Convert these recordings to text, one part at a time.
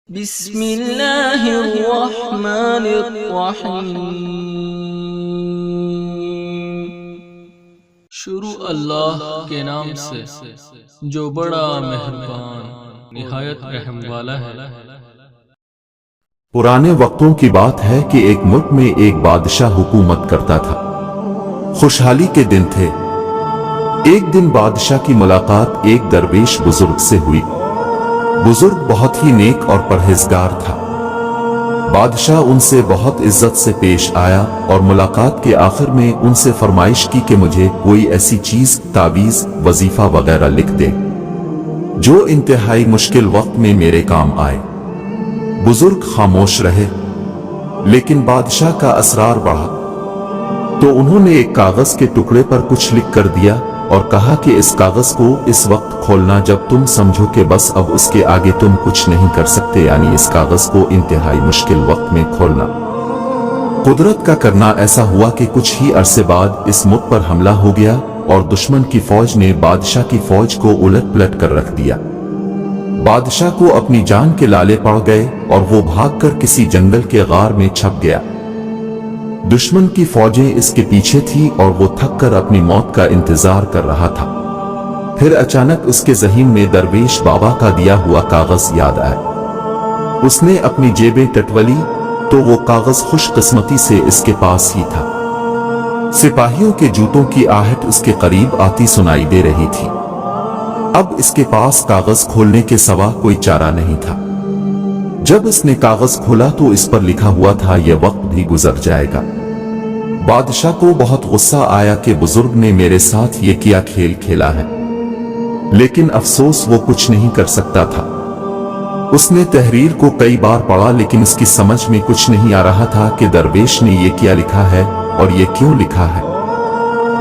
بسم اللہ الرحمن الرحیم۔ شروع اللہ کے نام سے جو بڑا مہربان نہایت رحم والا ہے۔ پرانے وقتوں کی بات ہے کہ ایک ملک میں ایک بادشاہ حکومت کرتا تھا۔ خوشحالی کے دن تھے۔ ایک دن بادشاہ کی ملاقات ایک درویش بزرگ سے ہوئی۔ بزرگ بہت ہی نیک اور پرہیزگار تھا۔ بادشاہ ان سے بہت عزت سے پیش آیا اور ملاقات کے آخر میں ان سے فرمائش کی کہ مجھے کوئی ایسی چیز، تعویذ، وظیفہ وغیرہ لکھ دے جو انتہائی مشکل وقت میں میرے کام آئے۔ بزرگ خاموش رہے، لیکن بادشاہ کا اسرار بڑھا تو انہوں نے ایک کاغذ کے ٹکڑے پر کچھ لکھ کر دیا اور کہا کہ اس کاغذ کو اس وقت کھولنا جب تم سمجھو کہ بس اب اس کے آگے تم کچھ نہیں کر سکتے، یعنی اس کاغذ کو انتہائی مشکل وقت میں کھولنا۔ قدرت کا کرنا ایسا ہوا کہ کچھ ہی عرصے بعد اس ملک پر حملہ ہو گیا اور دشمن کی فوج نے بادشاہ کی فوج کو الٹ پلٹ کر رکھ دیا۔ بادشاہ کو اپنی جان کے لالے پڑ گئے اور وہ بھاگ کر کسی جنگل کے غار میں چھپ گیا۔ دشمن کی فوجیں اس کے پیچھے تھی اور وہ تھک کر اپنی موت کا انتظار کر رہا تھا۔ پھر اچانک اس کے ذہن میں درویش بابا کا دیا ہوا کاغذ یاد آیا۔ اس نے اپنی جیبیں ٹٹولی تو وہ کاغذ خوش قسمتی سے اس کے پاس ہی تھا۔ سپاہیوں کے جوتوں کی آہٹ اس کے قریب آتی سنائی دے رہی تھی۔ اب اس کے پاس کاغذ کھولنے کے سوا کوئی چارہ نہیں تھا۔ جب اس نے کاغذ کھولا تو اس پر لکھا ہوا تھا، یہ وقت بھی گزر جائے گا۔ بادشاہ کو بہت غصہ آیا کہ بزرگ نے میرے ساتھ یہ کیا کھیل کھیلا ہے، لیکن افسوس وہ کچھ نہیں کر سکتا تھا۔ اس نے تحریر کو کئی بار پڑھا لیکن اس کی سمجھ میں کچھ نہیں آ رہا تھا کہ درویش نے یہ کیا لکھا ہے اور یہ کیوں لکھا ہے۔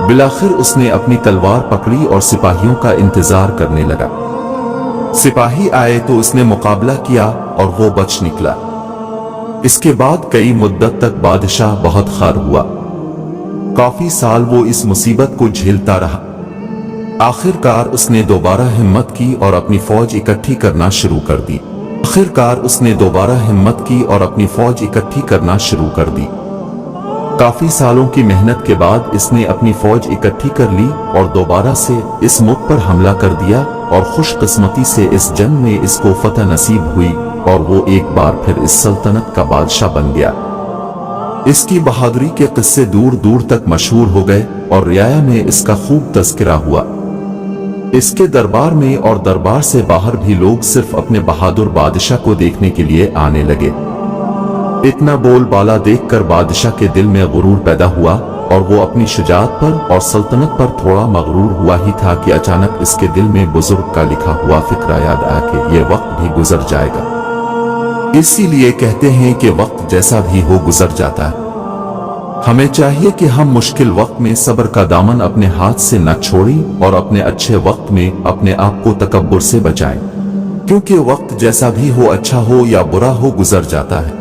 بالآخر اس نے اپنی تلوار پکڑی اور سپاہیوں کا انتظار کرنے لگا۔ سپاہی آئے تو اس نے مقابلہ کیا اور وہ بچ نکلا۔ اس کے بعد کئی مدت تک بادشاہ بہت خوار ہوا۔ کافی سال وہ اس مصیبت کو جھیلتا رہا۔ آخر کار اس نے دوبارہ ہمت کی اور اپنی فوج اکٹھی کرنا شروع کر دی۔ کافی سالوں کی محنت کے بعد اس نے اپنی فوج اکٹھی کر لی اور دوبارہ سے اس ملک پر حملہ کر دیا اور خوش قسمتی سے اس جنگ میں اس کو فتح نصیب ہوئی اور وہ ایک بار پھر اس سلطنت کا بادشاہ بن گیا۔ اس کی بہادری کے قصے دور دور تک مشہور ہو گئے اور رعایا میں اس کا خوب تذکرہ ہوا۔ اس کے دربار میں اور دربار سے باہر بھی لوگ صرف اپنے بہادر بادشاہ کو دیکھنے کے لیے آنے لگے۔ اتنا بول بالا دیکھ کر بادشاہ کے دل میں غرور پیدا ہوا اور وہ اپنی شجاعت پر اور سلطنت پر تھوڑا مغرور ہوا ہی تھا کہ اچانک اس کے دل میں بزرگ کا لکھا ہوا فقرہ یاد آیا کہ یہ وقت بھی گزر جائے گا۔ اسی لیے کہتے ہیں کہ وقت جیسا بھی ہو گزر جاتا ہے۔ ہمیں چاہیے کہ ہم مشکل وقت میں صبر کا دامن اپنے ہاتھ سے نہ چھوڑیں اور اپنے اچھے وقت میں اپنے آپ کو تکبر سے بچائیں، کیونکہ وقت جیسا بھی ہو، اچھا ہو یا برا ہو، گزر جاتا ہے۔